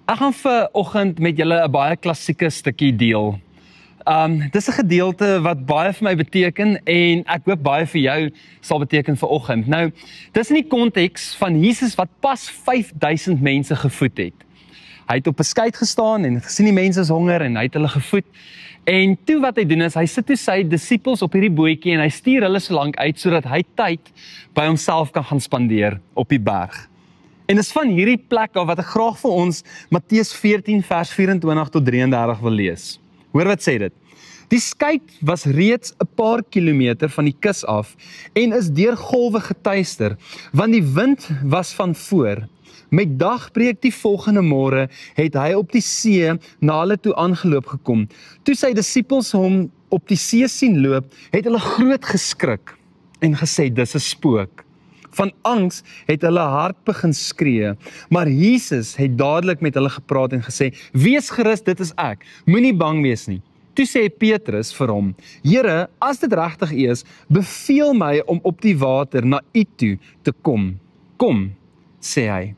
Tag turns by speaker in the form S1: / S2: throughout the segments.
S1: Ek gaan vanoggend met julle 'n baie klassieke stukkie deel. Dis 'n gedeelte wat baie vir my beteken en ek hoop baie vir jou sal beteken vanoggend. Nou, dis in die konteks van Jesus wat pas 5000 mense gevoed het. Hy het op 'n skei gestaan en gesien die mense is honger en hy het hulle gevoed. En toe wat hy doen is, hy sit toe sy disippels op hierdie bootjie en hy stuur hulle so lank uit sodat hy tyd by homself kan gaan spandeer op die berg. En dis van hierdie plek af wat ek graag vir ons Matteus 14 vers 24 tot 33 wil lees. Hoor wat sê dit? Die skei was reeds 'n paar kilometer van die kus af en is deur golwe getuister, want die wind was van voor. Met dagbreek die volgende môre het hy op die see na hulle toe aangeloop gekom. Toe sy disippels hom op die see sien loop, het hulle groot geskrik en gesê dis 'n spook. Van angs het hulle hart begin skree, maar Jesus het dadelik met hulle gepraat en gesê, wees gerus, dit is ek, moenie bang wees nie. Toe sê Petrus vir hom, Here, as dit regtig is, beveel my om op die water na u toe te kom. Kom, sê hy.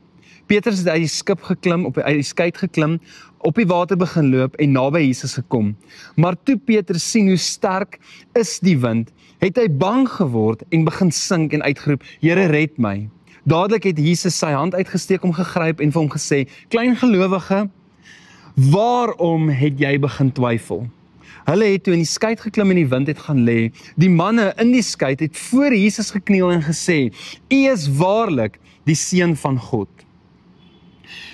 S1: Petrus het uit die skip geklim, uit die skei geklim, op die water begin loop en naby Jesus gekom. Maar toe Petrus sien hoe sterk is die wind, het hy bang geword en begin sink en uitgeroep, Here, red my. Dadelik het Jesus sy hand uitgesteek om gegryp en vir hom gesê, klein gelowige, waarom het jy begin twyfel? Hulle het toe in die skei geklim en die wind het gaan lê. Die manne in die skei het voor Jesus gekniel en gesê, U is waarlik die seun van God.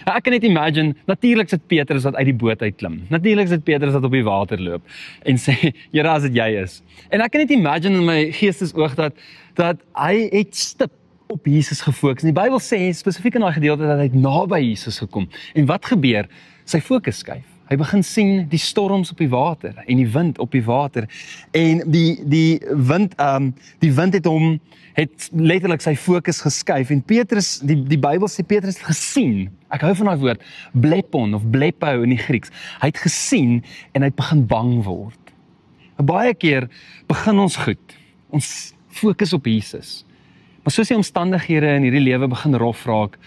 S1: Ek kan net imagine, natuurlik sit Petrus wat uit die boot uitklim. Natuurlik sit Petrus wat op die water loop en sê, Here, as dit jy is. En ek kan net imagine in my geestesoog dat hy het stip op Jesus gefokus. En die Bybel sê spesifiek in daai gedeelte dat hy naby Jesus gekom. En wat gebeur? Sy fokus skuif. Hy begin sien die storms op die water en die wind op die water. En die wind het letterlik sy fokus geskuif. En Petrus, die Bybel sê Petrus het gesien. Ek hou van daai woord, blepon of blepo in die Grieks. Hy het gesien en hy het begin bang word. Baie keer begin ons goed. Ons fokus op Jesus. Maar soos die omstandighede in hierdie lewe begin rof raak,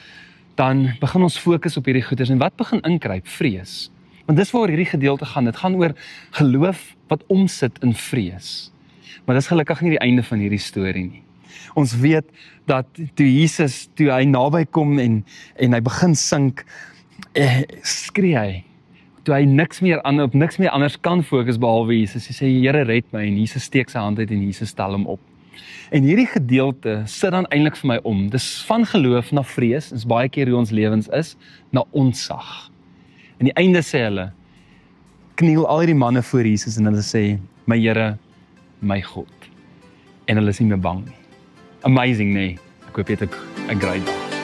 S1: dan begin ons fokus op hierdie goeders. En wat begin inkruip? Vrees. Want dis waar hierdie gedeelte gaan. Dit gaan oor geloof wat omsit in vrees. Maar dis gelukkig nie die einde van hierdie storie nie. Ons weet dat toe hy naby kom en hy begin sink, skree hy. Toe hy op niks meer anders kan fokus behalwe Jesus. Hy sê, Here, red my. En Jesus steek sy hand uit en Jesus stel hom op. En hierdie gedeelte sit dan eintlik vir my om. Dis van geloof na vrees, is baie keer hoe ons lewens is, na ontsag. En die einde sê hulle, kniel al die manne voor Jesus en hulle sê, my Here, my God. En hulle is nie meer bang nie. Amazing, nee. Ek hoop jy het 'n great dag.